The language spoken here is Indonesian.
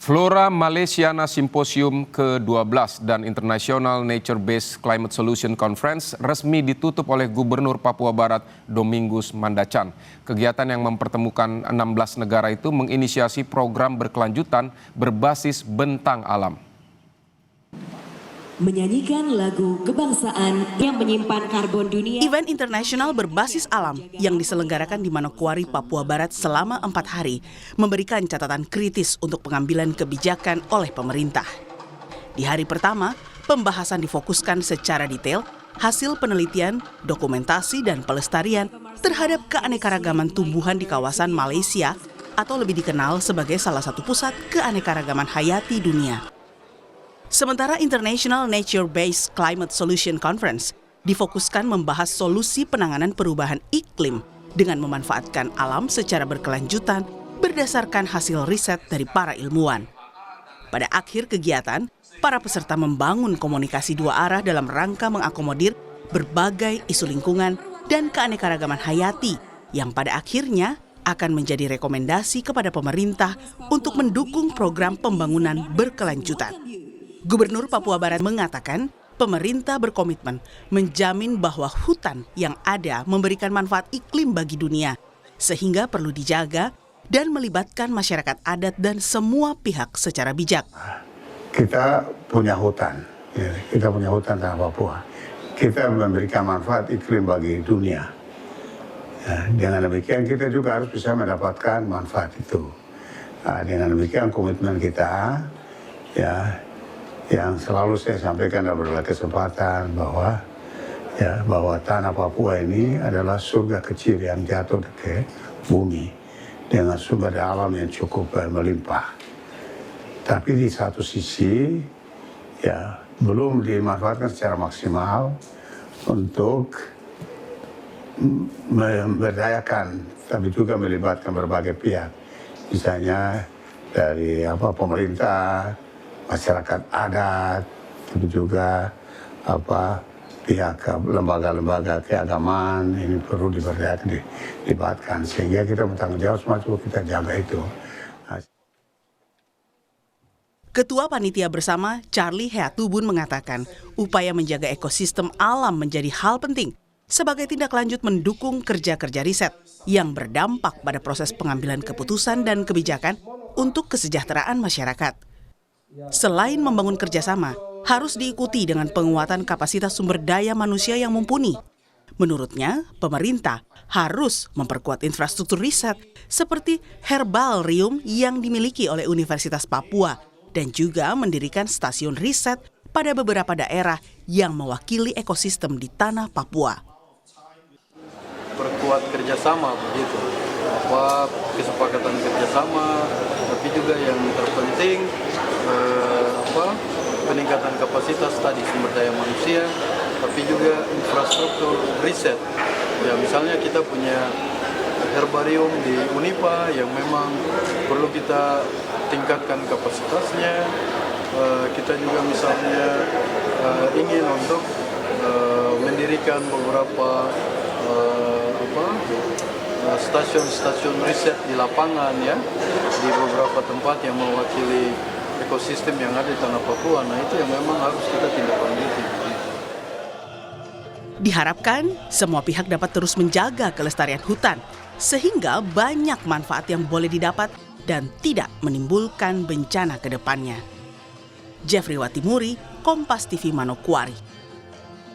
Flora Malaysiana Symposium ke-12 dan International Nature-Based Climate Solution Conference resmi ditutup oleh Gubernur Papua Barat Domingus Mandacan. Kegiatan yang mempertemukan 16 negara itu menginisiasi program berkelanjutan berbasis bentang alam. Menyanyikan lagu kebangsaan yang menyimpan karbon dunia. Event internasional berbasis alam yang diselenggarakan di Manokwari, Papua Barat selama 4 hari memberikan catatan kritis untuk pengambilan kebijakan oleh pemerintah. Di hari pertama, pembahasan difokuskan secara detail hasil penelitian, dokumentasi, dan pelestarian terhadap keanekaragaman tumbuhan di kawasan Malaysia atau lebih dikenal sebagai salah satu pusat keanekaragaman hayati dunia. Sementara International Nature-Based Climate Solution Conference difokuskan membahas solusi penanganan perubahan iklim dengan memanfaatkan alam secara berkelanjutan berdasarkan hasil riset dari para ilmuwan. Pada akhir kegiatan, para peserta membangun komunikasi dua arah dalam rangka mengakomodir berbagai isu lingkungan dan keanekaragaman hayati yang pada akhirnya akan menjadi rekomendasi kepada pemerintah untuk mendukung program pembangunan berkelanjutan. Gubernur Papua Barat mengatakan pemerintah berkomitmen menjamin bahwa hutan yang ada memberikan manfaat iklim bagi dunia, sehingga perlu dijaga dan melibatkan masyarakat adat dan semua pihak secara bijak. Kita punya hutan, kita punya hutan tanah Papua. Kita memberikan manfaat iklim bagi dunia. Dengan demikian kita juga harus bisa mendapatkan manfaat itu. Dengan demikian komitmen kita, yang selalu saya sampaikan dalam berbagai kesempatan bahwa tanah Papua ini adalah surga kecil yang jatuh ke bumi dengan sumber daya alam yang cukup melimpah. Tapi di satu sisi belum dimanfaatkan secara maksimal untuk memberdayakan, tapi juga melibatkan berbagai pihak, misalnya dari pemerintah, masyarakat adat, tapi juga pihak lembaga-lembaga keagamaan ini perlu dilibatkan, sehingga kita bertanggung jawab semacam kita jaga itu. Ketua Panitia Bersama Charlie Heatubun mengatakan upaya menjaga ekosistem alam menjadi hal penting sebagai tindak lanjut mendukung kerja-kerja riset yang berdampak pada proses pengambilan keputusan dan kebijakan untuk kesejahteraan masyarakat. Selain membangun kerjasama, harus diikuti dengan penguatan kapasitas sumber daya manusia yang mumpuni. Menurutnya, pemerintah harus memperkuat infrastruktur riset seperti herbarium yang dimiliki oleh Universitas Papua dan juga mendirikan stasiun riset pada beberapa daerah yang mewakili ekosistem di tanah Papua. Perkuat kerjasama begitu, kesepakatan kerjasama, tapi juga yang terpenting peningkatan kapasitas tadi sumber daya manusia, tapi juga infrastruktur riset. Ya, misalnya kita punya herbarium di Unipa yang memang perlu kita tingkatkan kapasitasnya. Kita juga misalnya ingin untuk mendirikan beberapa stasiun-stasiun riset di lapangan di beberapa tempat yang mewakili ekosistem yang ada di tanah Papua. Nah, itu yang memang harus kita tindak lanjuti. Diharapkan semua pihak dapat terus menjaga kelestarian hutan sehingga banyak manfaat yang boleh didapat dan tidak menimbulkan bencana ke depannya. Jeffrey Watimuri, Kompas TV Manokwari.